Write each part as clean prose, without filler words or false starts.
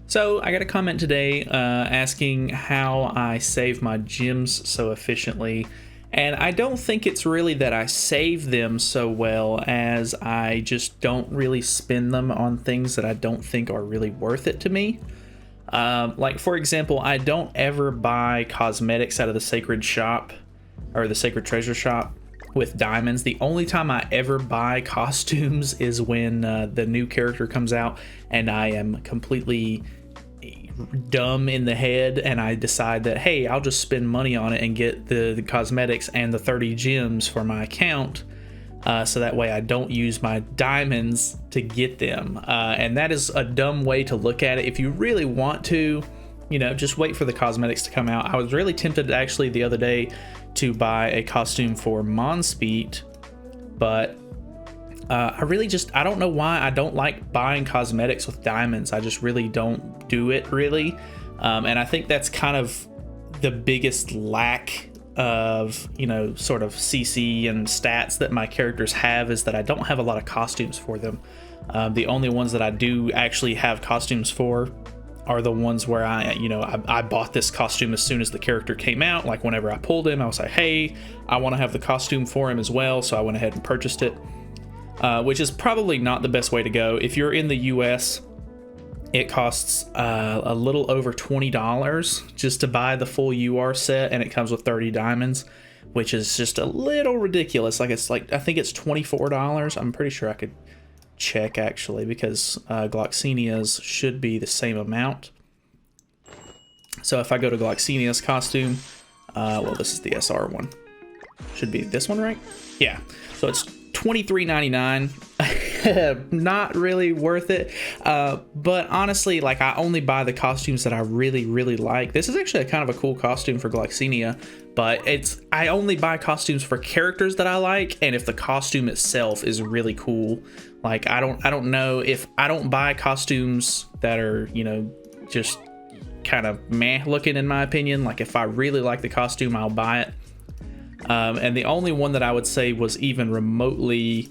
So I got a comment today asking how I save my gems so efficiently, and I don't think it's really that I save them so well as I just don't really spend them on things that I don't think are really worth it to me. Like for example, I don't ever buy cosmetics out of the Sacred Shop or the Sacred Treasure Shop with diamonds. The only time I ever buy costumes is when the new character comes out and I am completely dumb in the head and I decide that, hey, I'll just spend money on it and get the cosmetics and the 30 gems for my account, so that way I don't use my diamonds to get them, and that is a dumb way to look at it. If you really want to, just wait for the cosmetics to come out. I was really tempted actually the other day to buy a costume for Monspeet, but I don't know why I don't like buying cosmetics with diamonds. I just really don't do it really. And I think that's kind of the biggest lack of, sort of CC and stats that my characters have, is that I don't have a lot of costumes for them. The only ones that I do actually have costumes for are the ones where I bought this costume as soon as the character came out. Like whenever I pulled him, I was like, hey, I want to have the costume for him as well. So I went ahead and purchased it. Which is probably not the best way to go. If you're in the US, it costs a little over $20 just to buy the full UR set, and it comes with 30 diamonds, which is just a little ridiculous. I think it's $24. I'm pretty sure I could check actually, because Gloxinia's should be the same amount. So if I go to Gloxinia's costume, well, this is the SR one. Should be this one, right? Yeah. So it's $23.99. Not really worth it, but honestly, like, I only buy the costumes that I really like. This is actually a kind of a cool costume for Gloxinia, but I only buy costumes for characters that I like, and if the costume itself is really cool. Like, I don't know, if I don't buy costumes that are, just kind of meh looking, in my opinion. Like, if I really like the costume, I'll buy it. And the only one that I would say was even remotely,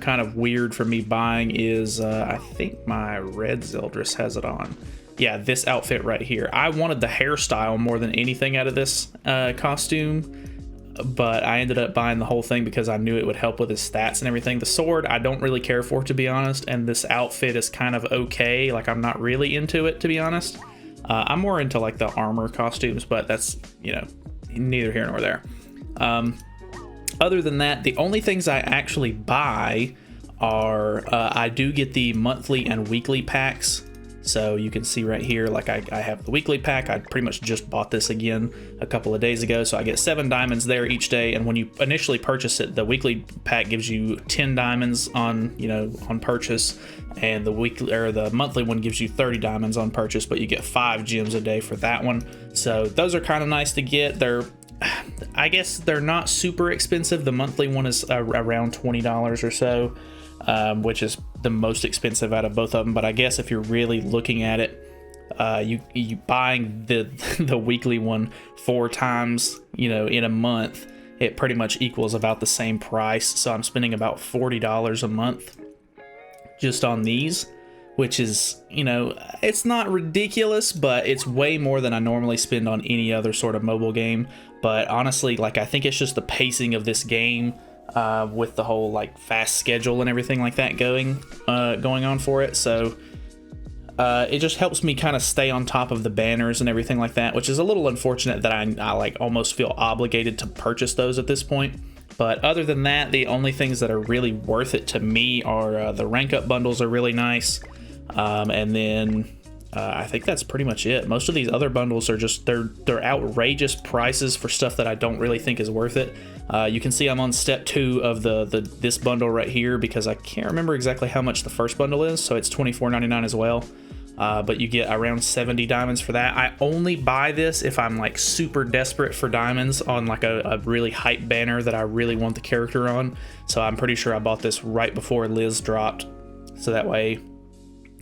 kind of weird for me buying is, I think my red Zeldris has it on. Yeah, this outfit right here. I wanted the hairstyle more than anything out of this costume, but I ended up buying the whole thing because I knew it would help with his stats and everything. The sword, I don't really care for, to be honest, and this outfit is kind of okay. Like, I'm not really into it, to be honest. I'm more into, like, the armor costumes, but that's, neither here nor there. Other than that, the only things I actually buy are, I do get the monthly and weekly packs. So you can see right here, like, I have the weekly pack. I pretty much just bought this again a couple of days ago. So I get 7 diamonds there each day. And when you initially purchase it, the weekly pack gives you 10 diamonds on purchase. And the monthly one gives you 30 diamonds on purchase, but you get 5 gems a day for that one. So those are kind of nice to get. I guess they're not super expensive. The monthly one is around $20 or so, which is the most expensive out of both of them. But I guess if you're really looking at it, you buying the weekly one 4 times, in a month, it pretty much equals about the same price. So I'm spending about $40 a month just on these, which is, it's not ridiculous, but it's way more than I normally spend on any other sort of mobile game. But honestly, like, I think it's just the pacing of this game, with the whole, like, fast schedule and everything like that going on for it. So it just helps me kind of stay on top of the banners and everything like that, which is a little unfortunate that I like almost feel obligated to purchase those at this point. But other than that, the only things that are really worth it to me are the rank up bundles are really nice. And then I think that's pretty much it. Most of these other bundles are just, they're outrageous prices for stuff that I don't really think is worth it. You can see I'm on step 2 of this bundle right here, because I can't remember exactly how much the first bundle is. So it's $24.99 as well. But you get around 70 diamonds for that. I only buy this if I'm, like, super desperate for diamonds on, like, a really hype banner that I really want the character on. So I'm pretty sure I bought this right before Liz dropped, so that way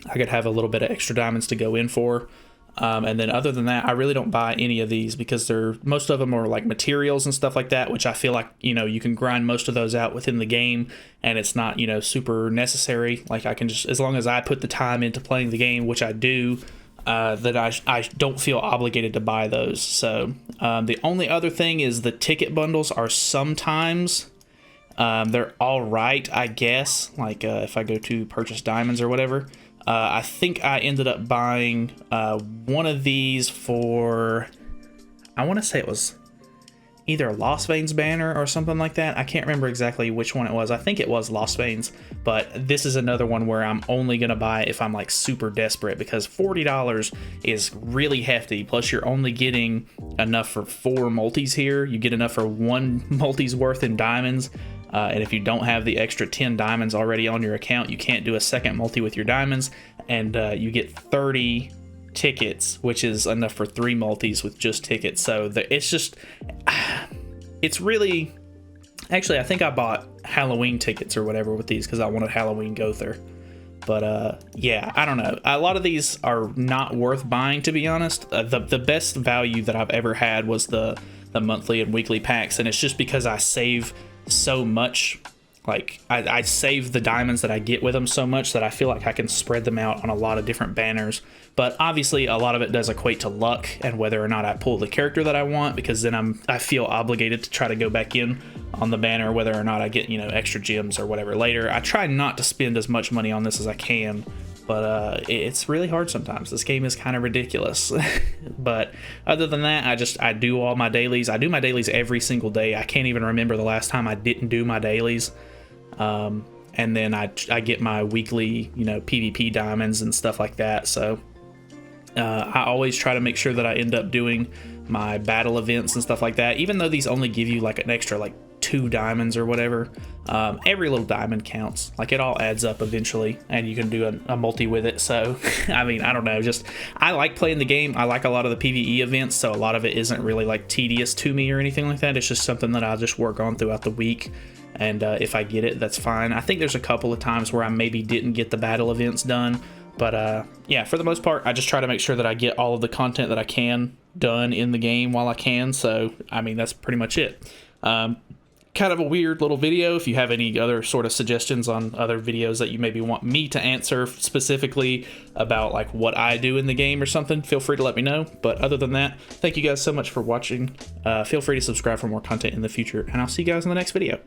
I could have a little bit of extra diamonds to go in for. And then other than that, I really don't buy any of these because most of them are like materials and stuff like that, which I feel like, you can grind most of those out within the game and it's not, super necessary. Like I can just, as long as I put the time into playing the game, which I do, that I don't feel obligated to buy those. So the only other thing is the ticket bundles are sometimes, they're all right, I guess. Like if I go to purchase diamonds or whatever, I think I ended up buying one of these for, I want to say it was either Lost Veins banner or something like that. I can't remember exactly which one it was. I think it was Lost Veins, but this is another one where I'm only going to buy if I'm like super desperate, because $40 is really hefty. Plus you're only getting enough for 4 multis here. You get enough for 1 multi's worth in diamonds. And if you don't have the extra 10 diamonds already on your account, you can't do a second multi with your diamonds. And you get 30 tickets, which is enough for 3 multis with just tickets. So it's just, it's really, actually I think I bought Halloween tickets or whatever with these because I wanted Halloween Gother. But yeah, I don't know, a lot of these are not worth buying, to be honest. The best value that I've ever had was the monthly and weekly packs, and it's just because I save so much. Like I save the diamonds that I get with them so much that I feel like I can spread them out on a lot of different banners. But obviously a lot of it does equate to luck and whether or not I pull the character that I want, because then I feel obligated to try to go back in on the banner whether or not I get, extra gems or whatever later. I try not to spend as much money on this as I can, but it's really hard sometimes. This game is kind of ridiculous. But other than that, I do all my dailies. I do my dailies every single day. I can't even remember the last time I didn't do my dailies. And then I get my weekly, PvP diamonds and stuff like that. So I always try to make sure that I end up doing my battle events and stuff like that. Even though these only give you like an extra like 2 diamonds or whatever, every little diamond counts. Like it all adds up eventually, and you can do a multi with it. So I mean, I don't know, just I like playing the game. I like a lot of the PvE events, so a lot of it isn't really like tedious to me or anything like that. It's just something that I'll just work on throughout the week. And if I get it, that's fine. I think there's a couple of times where I maybe didn't get the battle events done, but yeah, for the most part, I just try to make sure that I get all of the content that I can done in the game while I can. So I mean, that's pretty much it. Kind of a weird little video. If you have any other sort of suggestions on other videos that you maybe want me to answer specifically about like what I do in the game or something, feel free to let me know. But other than that, thank you guys so much for watching. Feel free to subscribe for more content in the future, and I'll see you guys in the next video.